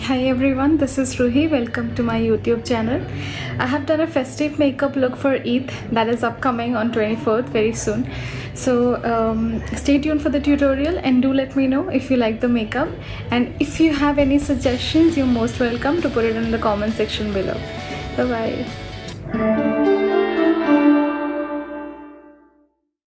Hi everyone, this is Ruhi. Welcome to my YouTube channel. I have done a festive makeup look for Eid that is upcoming on 24th very soon. So stay tuned for the tutorial and do let me know if you like the makeup, and if you have any suggestions, you're most welcome to put it in the comment section below. Bye bye.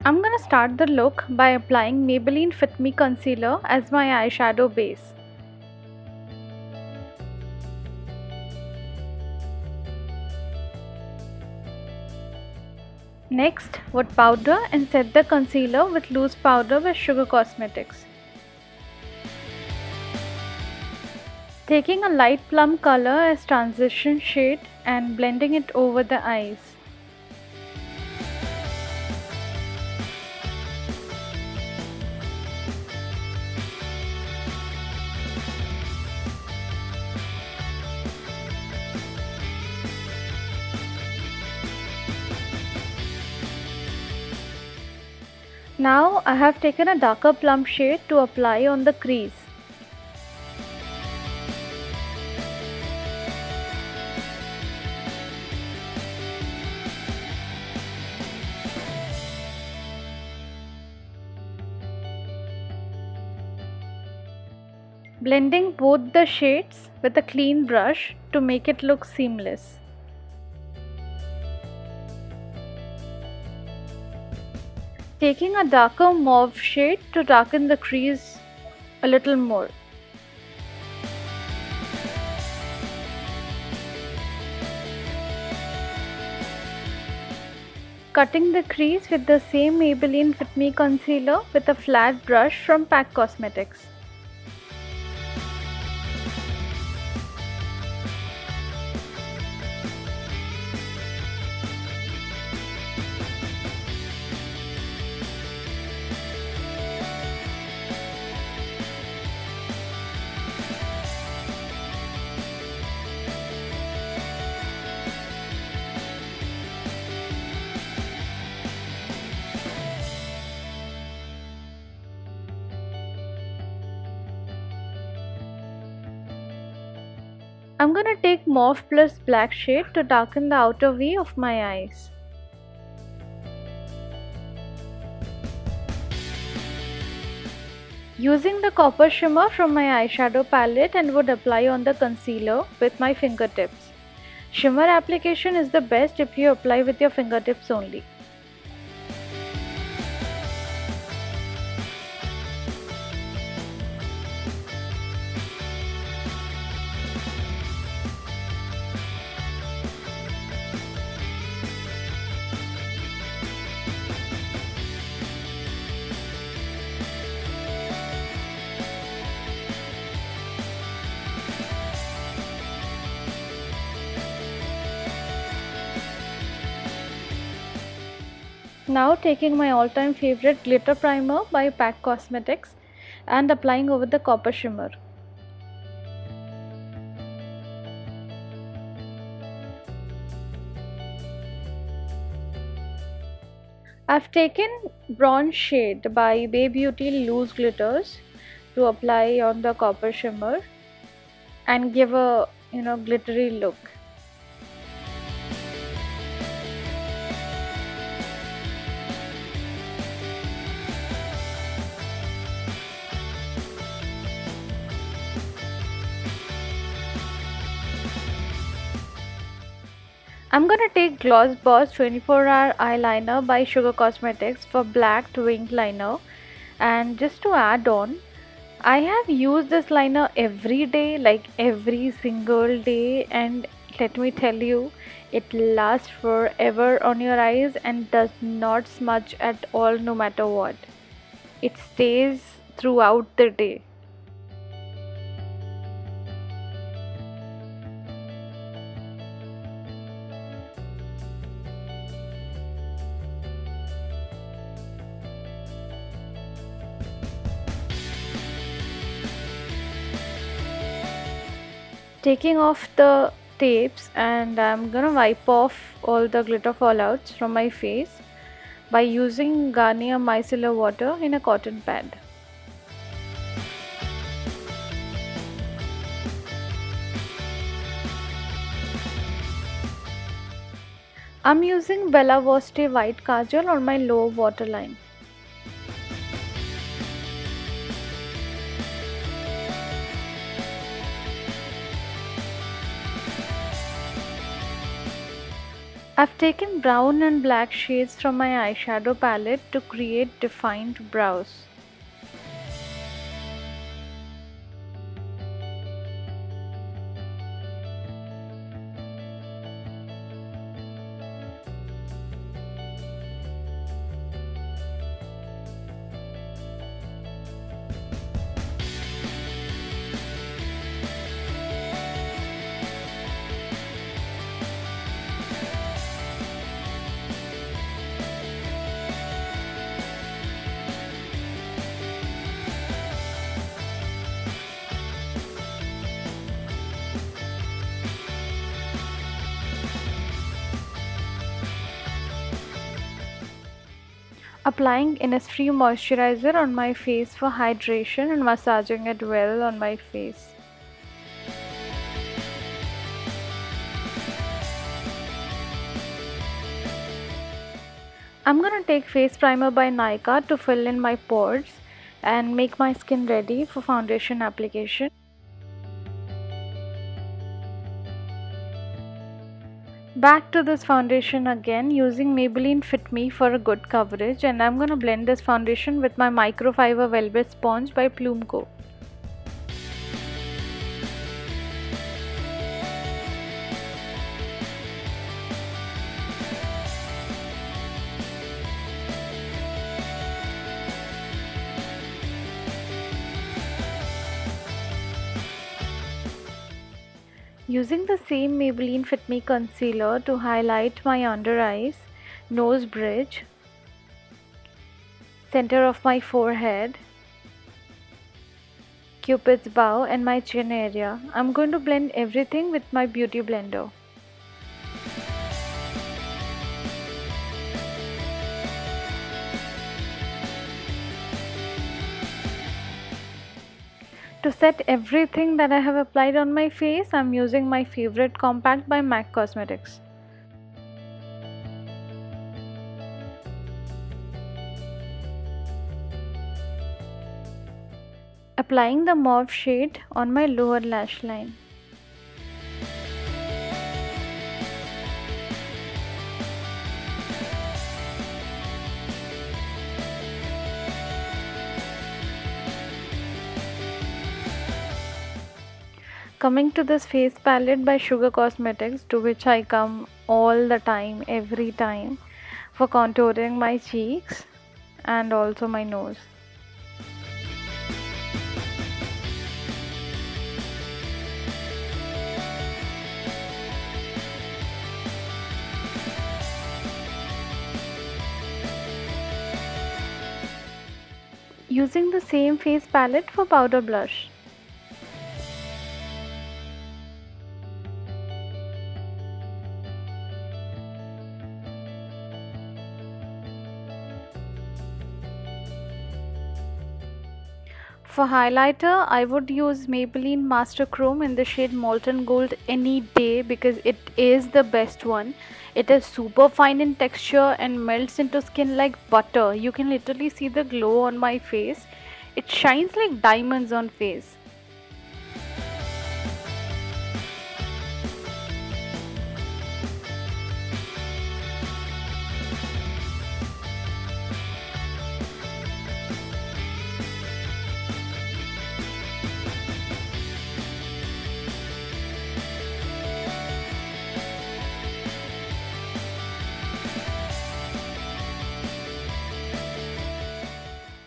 I'm gonna start the look by applying Maybelline Fit Me Concealer as my eyeshadow base. Next, wet powder and set the concealer with loose powder with Sugar Cosmetics. Taking a light plum color as transition shade and blending it over the eyes. Now I have taken a darker plum shade to apply on the crease. Blending both the shades with a clean brush to make it look seamless. Taking a darker mauve shade to darken the crease a little more. Cutting the crease with the same Maybelline Fit Me concealer with a flat brush from PAC Cosmetics. I'm gonna take mauve plus black shade to darken the outer V of my eyes. Using the copper shimmer from my eyeshadow palette, and would apply on the concealer with my fingertips. Shimmer application is the best if you apply with your fingertips only. Now taking my all-time favorite glitter primer by PAC Cosmetics and applying over the copper shimmer. I've taken bronze shade by Bay Beauty loose glitters to apply on the copper shimmer and give a glittery look. I'm gonna take Gloss Boss 24-hour eyeliner by Sugar Cosmetics for black winged liner, and just to add on, I have used this liner every day, like every single day, and let me tell you, it lasts forever on your eyes and does not smudge at all no matter what. It stays throughout the day. Taking off the tapes, and I'm gonna wipe off all the glitter fallouts from my face by using Garnier Micellar water in a cotton pad. I'm using Bella Voste White Kajal on my lower waterline. I've taken brown and black shades from my eyeshadow palette to create defined brows. Applying Innisfree moisturizer on my face for hydration and massaging it well on my face. I'm gonna take face primer by Nykaa to fill in my pores and make my skin ready for foundation application. Back to this foundation again using Maybelline Fit Me for a good coverage, and I'm gonna blend this foundation with my microfiber velvet sponge by Plume Co. Using the same Maybelline Fit Me concealer to highlight my under eyes, nose bridge, center of my forehead, Cupid's bow and my chin area. I'm going to blend everything with my beauty blender. To set everything that I have applied on my face, I'm using my favorite compact by MAC Cosmetics. Applying the mauve shade on my lower lash line. Coming to this face palette by Sugar Cosmetics, to which I come all the time, every time, for contouring my cheeks and also my nose. Using the same face palette for powder blush. For highlighter, I would use Maybelline Master Chrome in the shade Molten Gold any day because it is the best one. It is super fine in texture and melts into skin like butter. You can literally see the glow on my face. It shines like diamonds on face.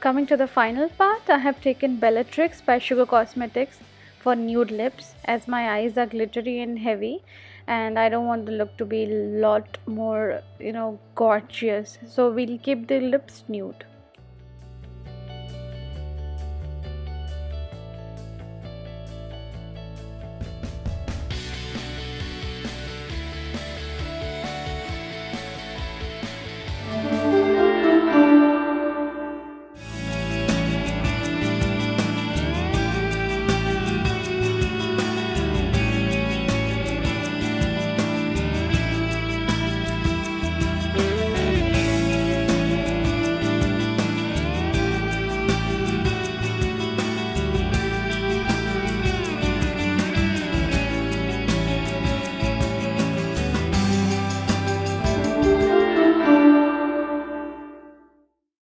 Coming to the final part, I have taken Bellatrix by Sugar Cosmetics for nude lips, as my eyes are glittery and heavy and I don't want the look to be a lot more gorgeous, so we'll keep the lips nude.